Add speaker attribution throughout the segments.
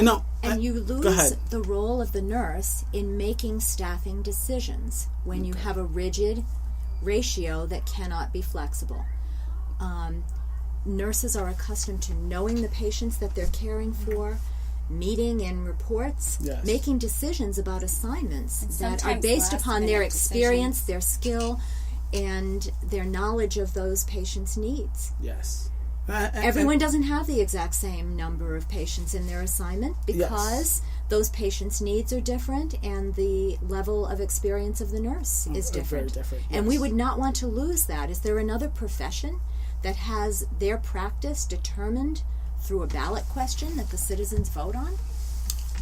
Speaker 1: No,
Speaker 2: and you lose the role of the nurse in making staffing decisions when you have a rigid ratio that cannot be flexible. Nurses are accustomed to knowing the patients that they're caring for, meeting in reports, making decisions about assignments that are based upon their experience, their skill, and their knowledge of those patients' needs.
Speaker 1: Yes.
Speaker 2: Everyone doesn't have the exact same number of patients in their assignment because those patients' needs are different and the level of experience of the nurse is different.
Speaker 1: Very different.
Speaker 2: And we would not want to lose that. Is there another profession that has their practice determined through a ballot question that the citizens vote on?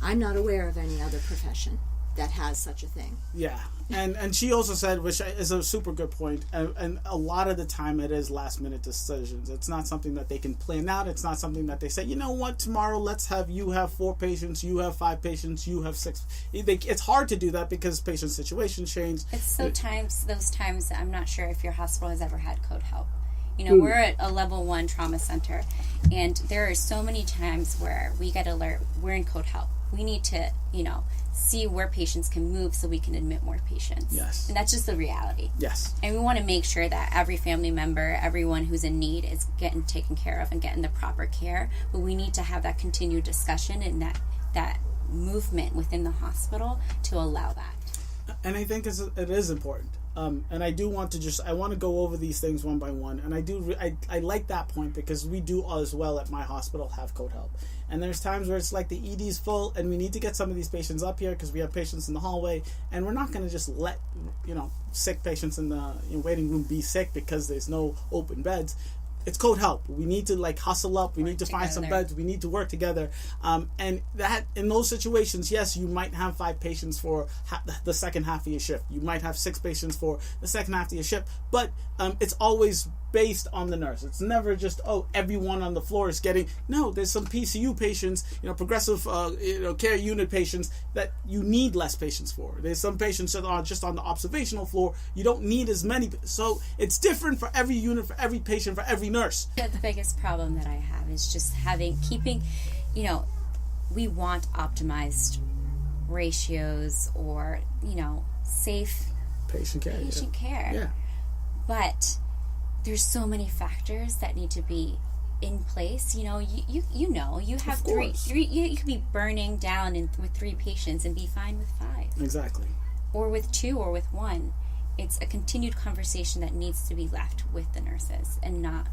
Speaker 2: I'm not aware of any other profession that has such a thing.
Speaker 1: Yeah. And she also said, which is a super good point, and a lot of the time it is last minute decisions. It's not something that they can plan out. It's not something that they say, you know what, tomorrow let's have you have 4 patients, you have 5 patients, you have 6. It's hard to do that because patient situations change.
Speaker 3: It's those times I'm not sure if your hospital has ever had code help. You know, we're at a level 1 trauma center, and there are so many times where we get alert, we're in code help. We need to, see where patients can move so we can admit more patients.
Speaker 1: Yes.
Speaker 3: And that's just the reality.
Speaker 1: Yes.
Speaker 3: And we want to make sure that every family member, everyone who's in need is getting taken care of and getting the proper care. But we need to have that continued discussion and that movement within the hospital to allow that.
Speaker 1: And I think it is important. And I do want to I want to go over these things one by one. And I like that point because we do as well at my hospital have code help. And there's times where it's like the ED's full and we need to get some of these patients up here because we have patients in the hallway. And we're not going to just let, sick patients in the waiting room be sick because there's no open beds. It's code help. We need to hustle up. We need to find some beds. We need to work together. And that in those situations, yes, you might have 5 patients for the second half of your shift. You might have 6 patients for the second half of your shift. But it's always based on the nurse. It's never just, everyone on the floor is getting... No, there's some PCU patients, progressive care unit patients that you need less patients for. There's some patients that are just on the observational floor. You don't need as many. So it's different for every unit, for every patient, for every nurse.
Speaker 3: The biggest problem that I have is just keeping, we want optimized ratios or, safe
Speaker 1: patient care. Yeah.
Speaker 3: But there's so many factors that need to be in place. You have 3. You could be burning down with 3 patients and be fine with 5.
Speaker 1: Exactly.
Speaker 3: Or with 2 or with 1. It's a continued conversation that needs to be left with the nurses and not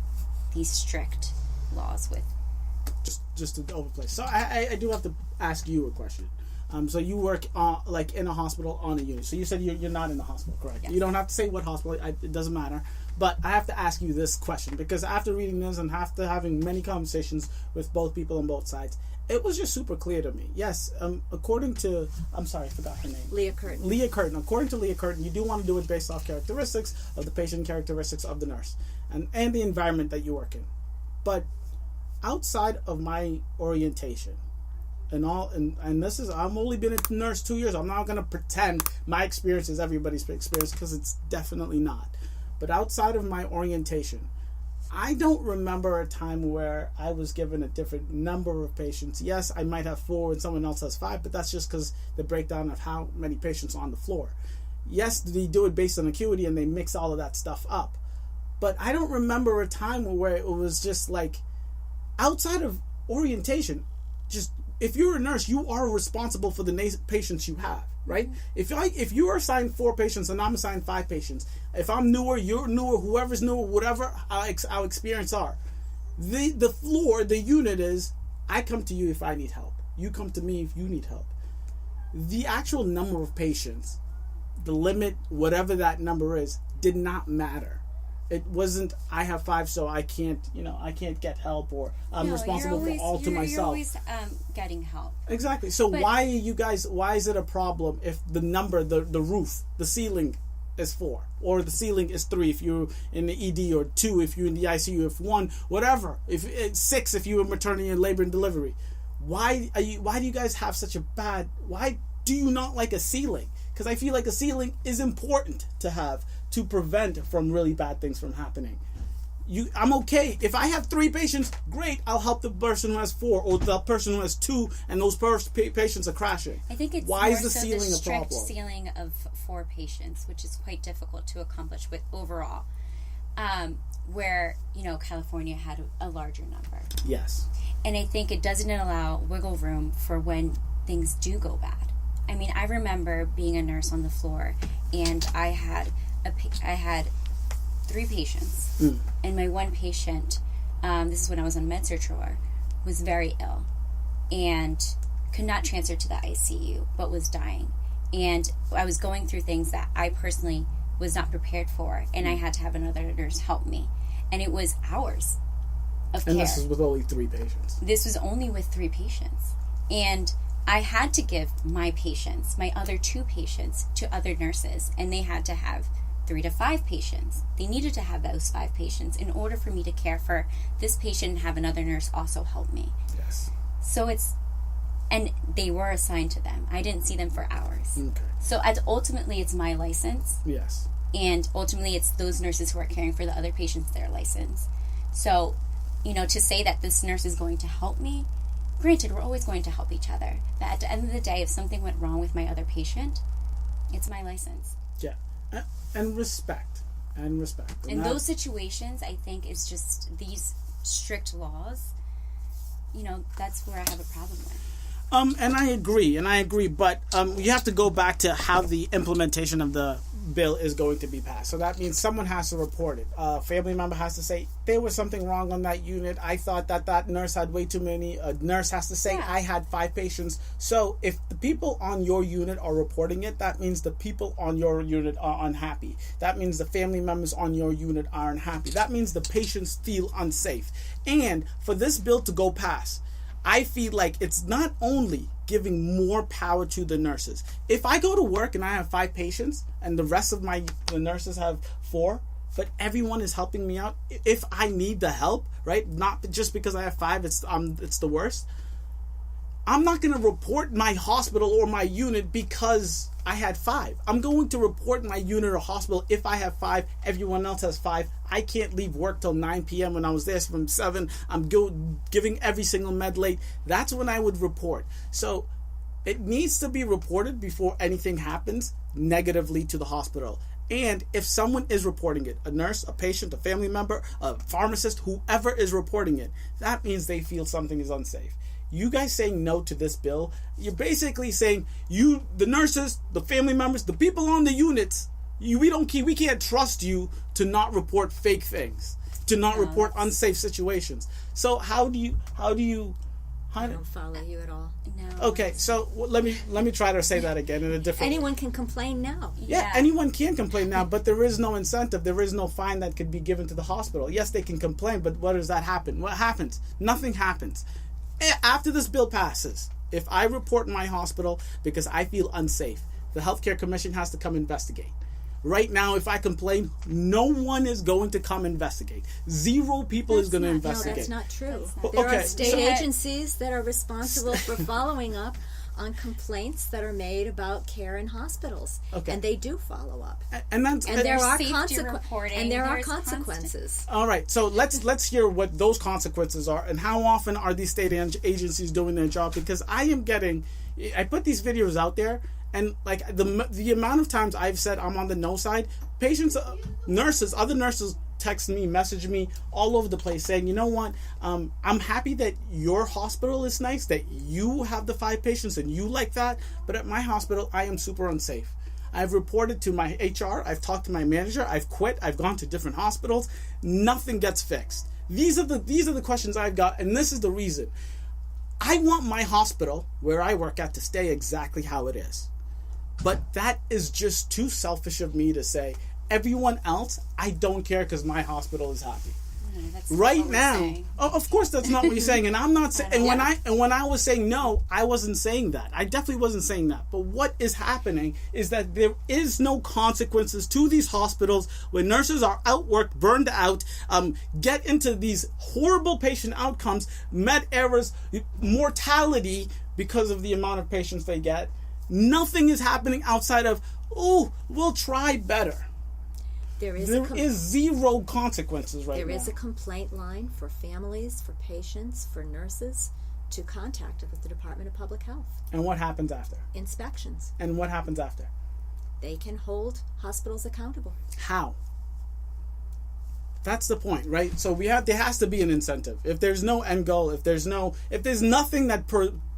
Speaker 3: these strict laws with
Speaker 1: just to overplay. So I do have to ask you a question. So you work in a hospital on a unit. So you said you're not in the hospital, correct?
Speaker 3: Yes.
Speaker 1: You don't have to say what hospital. It doesn't matter. But I have to ask you this question because after reading this and after having many conversations with both people on both sides, it was just super clear to me. Yes, according to... I'm sorry, I forgot her name.
Speaker 2: Leah Curtin.
Speaker 1: Leah Curtin. According to Leah Curtin, you do want to do it based off characteristics of the patient, characteristics of the nurse, and the environment that you work in. But outside of my orientation, and this is... I've only been a nurse 2 years. I'm not going to pretend my experience is everybody's experience because it's definitely not. But outside of my orientation, I don't remember a time where I was given a different number of patients. Yes, I might have 4 and someone else has 5, but that's just because the breakdown of how many patients are on the floor. Yes, they do it based on acuity and they mix all of that stuff up. But I don't remember a time where it was just outside of orientation, just if you're a nurse, you are responsible for the patients you have. Right? If you are assigned 4 patients and I'm assigned 5 patients, if I'm newer, you're newer, whoever's newer, whatever our experience are, the floor, the unit is, I come to you if I need help. You come to me if you need help. The actual number of patients, the limit, whatever that number is, did not matter. It wasn't, I have 5, so I can't get help, or I'm responsible for all to myself.
Speaker 3: You're always getting help.
Speaker 1: Exactly. So why is it a problem if the number, the roof, the ceiling is 4, or the ceiling is 3 if you're in the ED, or 2 if you're in the ICU, if 1, whatever, if it's 6 if you're in maternity and labor and delivery? Why do you guys have such a bad, why do you not like a ceiling? Because I feel like a ceiling is important to have to prevent from really bad things from happening. I'm okay. If I have 3 patients, great. I'll help the person who has 4 or the person who has 2, and those patients are crashing.
Speaker 3: I think it's
Speaker 1: why
Speaker 3: more
Speaker 1: is the
Speaker 3: so
Speaker 1: ceiling
Speaker 3: the
Speaker 1: a
Speaker 3: strict
Speaker 1: problem?
Speaker 3: ceiling of 4 patients, which is quite difficult to accomplish with overall. Where, California had a larger number.
Speaker 1: Yes.
Speaker 3: And I think it doesn't allow wiggle room for when things do go bad. I mean, I remember being a nurse on the floor, and I had 3 patients, and my one patient, this is when I was on med-surg floor, was very ill, and could not transfer to the ICU, but was dying. And I was going through things that I personally was not prepared for, and I had to have another nurse help me. And it was hours of care.
Speaker 1: And this is with only 3 patients.
Speaker 3: This was only with 3 patients. And I had to give my patients, my other 2 patients, to other nurses, and they had to have 3 to 5 patients. They needed to have those 5 patients in order for me to care for this patient and have another nurse also help me.
Speaker 1: Yes.
Speaker 3: So and they were assigned to them. I didn't see them for hours.
Speaker 1: Okay.
Speaker 3: So ultimately it's my license.
Speaker 1: Yes.
Speaker 3: And ultimately it's those nurses who are caring for the other patients, their license. So, to say that this nurse is going to help me, granted, we're always going to help each other. But at the end of the day, if something went wrong with my other patient, it's my license.
Speaker 1: Yeah. And respect. And
Speaker 3: in those situations, I think it's just these strict laws, that's where I have a problem with.
Speaker 1: And I agree, but you have to go back to how the implementation of the bill is going to be passed. So that means someone has to report it. A family member has to say, there was something wrong on that unit. I thought that nurse had way too many. A nurse has to say, I had 5 patients. So if the people on your unit are reporting it, that means the people on your unit are unhappy. That means the family members on your unit are unhappy. That means the patients feel unsafe. And for this bill to go past, I feel like it's not only giving more power to the nurses. If I go to work and I have 5 patients and the rest of the nurses have 4, but everyone is helping me out, if I need the help, right? Not just because I have 5, it's the worst. I'm not going to report my hospital or my unit because I had 5. I'm going to report my unit or hospital if I have 5. Everyone else has 5. I can't leave work till 9 p.m. when I was there from 7. I'm giving every single med late. That's when I would report. So it needs to be reported before anything happens negatively to the hospital. And if someone is reporting it, a nurse, a patient, a family member, a pharmacist, whoever is reporting it, that means they feel something is unsafe. You guys saying no to this bill, you're basically saying the nurses, the family members, the people on the units, we can't trust you to not report fake things, to not report unsafe situations. So how do you
Speaker 2: I don't follow you at all.
Speaker 3: No.
Speaker 1: Okay, so let me try to say that again in a different way.
Speaker 2: Anyone can complain now.
Speaker 1: Yeah, anyone can complain now, but there is no incentive. There is no fine that could be given to the hospital. Yes, they can complain, but what does that happen? What happens? Nothing happens. After this bill passes, if I report my hospital because I feel unsafe, the Healthcare Commission has to come investigate. Right now, if I complain, no one is going to come investigate. 0 people is going to investigate.
Speaker 2: No, that's not true.
Speaker 1: There
Speaker 2: are state agencies that are responsible for following up on complaints that are made about care in hospitals, and they do follow up.
Speaker 1: And
Speaker 2: there are consequences.
Speaker 1: All right, so let's hear what those consequences are, and how often are these state agencies doing their job? Because I put these videos out there, and like the amount of times I've said I'm on the no side, patients, other nurses text me, message me all over the place saying, you know what, I'm happy that your hospital is nice, that you have the 5 patients and you like that, but at my hospital I am super unsafe. I've reported to my HR, I've talked to my manager, I've quit, I've gone to different hospitals, nothing gets fixed. These are the questions I've got, and this is the reason. I want my hospital where I work at to stay exactly how it is. But that is just too selfish of me to say, everyone else, I don't care because my hospital is happy. Right now, of course, that's not what you're saying, and I'm not saying. And when I was saying no, I wasn't saying that. I definitely wasn't saying that. But what is happening is that there is no consequences to these hospitals when nurses are outworked, burned out, get into these horrible patient outcomes, med errors, mortality because of the amount of patients they get. Nothing is happening outside of, we'll try better. There is zero consequences right now.
Speaker 2: There is a complaint line for families, for patients, for nurses to contact with the Department of Public Health.
Speaker 1: And what happens after?
Speaker 2: Inspections.
Speaker 1: And what happens after?
Speaker 2: They can hold hospitals accountable.
Speaker 1: How? That's the point, right? So there has to be an incentive. If there's no end goal, if there's nothing that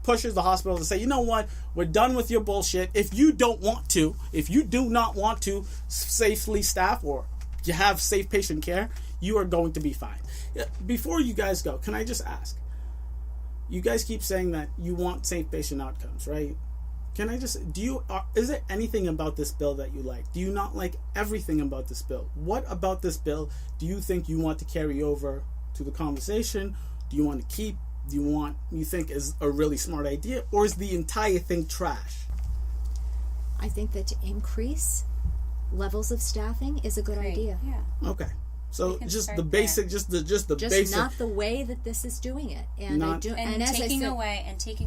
Speaker 1: pushes the hospital to say, you know what, we're done with your bullshit. If you do not want to safely staff or you have safe patient care, you are going to be fine. Before you guys go, can I just ask? You guys keep saying that you want safe patient outcomes, right? Can I just, is there anything about this bill that you like? Do you not like everything about this bill? What about this bill do you think you want to carry over to the conversation? Do you want to keep? Do you think is a really smart idea? Or is the entire thing trash?
Speaker 2: I think that to increase levels of staffing is a good idea.
Speaker 1: Yeah. Okay. So just the basic, just the basic.
Speaker 2: Not the way that this is doing it, and
Speaker 3: taking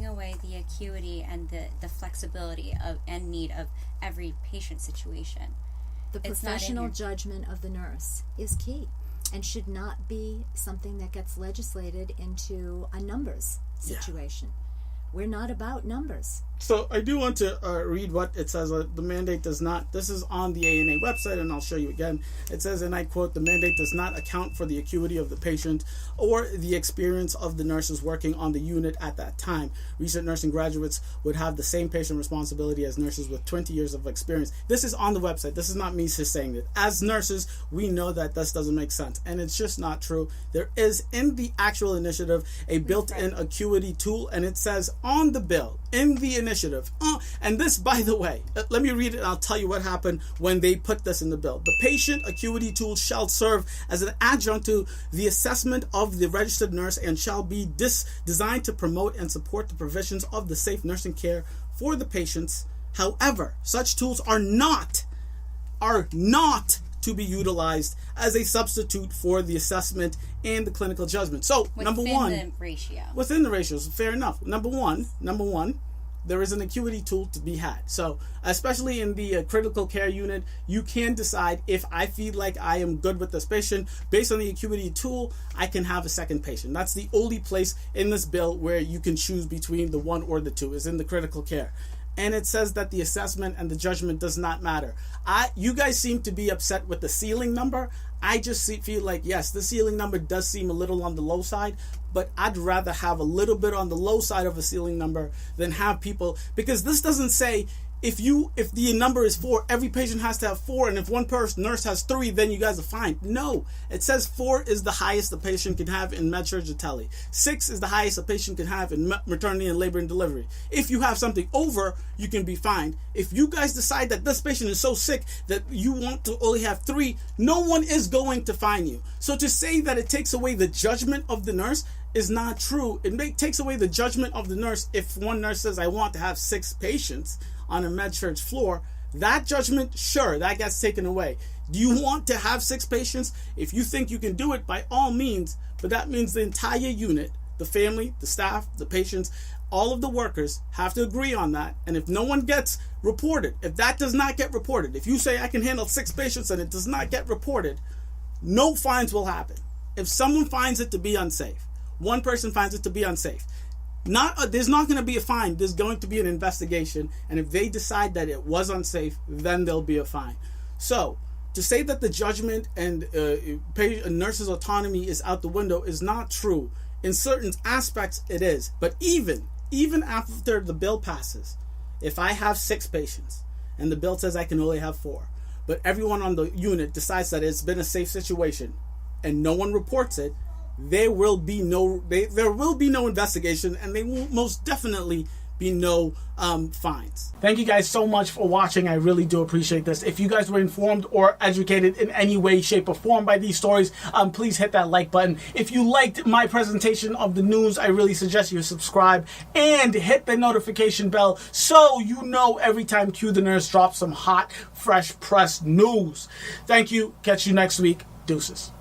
Speaker 3: away the acuity and the flexibility and need of every patient situation.
Speaker 2: The professional judgment of the nurse is key, and should not be something that gets legislated into a numbers situation. We're not about numbers.
Speaker 1: So I do want to read what it says. The mandate does not, this is on the ANA website, and I'll show you again. It says, and I quote, the mandate does not account for the acuity of the patient or the experience of the nurses working on the unit at that time. Recent nursing graduates would have the same patient responsibility as nurses with 20 years of experience. This is on the website. This is not me just saying it. As nurses, we know that this doesn't make sense, and it's just not true. There is, in the actual initiative, a built-in acuity tool, and it says on the bill, in the initiative. And this, by the way, let me read it and I'll tell you what happened when they put this in the bill. The patient acuity tool shall serve as an adjunct to the assessment of the registered nurse and shall be designed to promote and support the provisions of the safe nursing care for the patients. However, such tools are not to be utilized as a substitute for the assessment and the clinical judgment. So, number one, within the ratios, fair enough. Number one, there is an acuity tool to be had. So, especially in the critical care unit, you can decide, if I feel like I am good with this patient, based on the acuity tool, I can have a second patient. That's the only place in this bill where you can choose between the one or the two, is in the critical care. And it says that the assessment and the judgment does not matter. You guys seem to be upset with the ceiling number. I just feel like, yes, the ceiling number does seem a little on the low side, but I'd rather have a little bit on the low side of a ceiling number than have people, because this doesn't say if the number is 4, every patient has to have 4, and if one nurse has 3, then you guys are fine. No, it says 4 is the highest a patient can have in med-surg or tele. 6 is the highest a patient can have in maternity and labor and delivery. If you have something over, you can be fined. If you guys decide that this patient is so sick that you want to only have 3, no one is going to fine you. So to say that it takes away the judgment of the nurse is not true. It takes away the judgment of the nurse if one nurse says, I want to have 6 patients on a med-surg floor. That judgment, sure, that gets taken away. Do you want to have 6 patients? If you think you can do it, by all means, but that means the entire unit, the family, the staff, the patients, all of the workers have to agree on that. And if no one gets reported, if that does not get reported, if you say I can handle 6 patients and it does not get reported, no fines will happen. If someone finds it to be unsafe, one person finds it to be unsafe, there's not going to be a fine. There's going to be an investigation, and if they decide that it was unsafe, then there'll be a fine. So to say that the judgment and a nurse's autonomy is out the window is not true. In certain aspects, it is. But even after the bill passes, if I have 6 patients and the bill says I can only have 4, but everyone on the unit decides that it's been a safe situation and no one reports it, there will be no investigation, and there will most definitely be no fines. Thank you guys so much for watching. I really do appreciate this. If you guys were informed or educated in any way, shape, or form by these stories, please hit that like button. If you liked my presentation of the news, I really suggest you subscribe and hit the notification bell so you know every time Q the Nurse drops some hot, fresh press news. Thank you. Catch you next week. Deuces.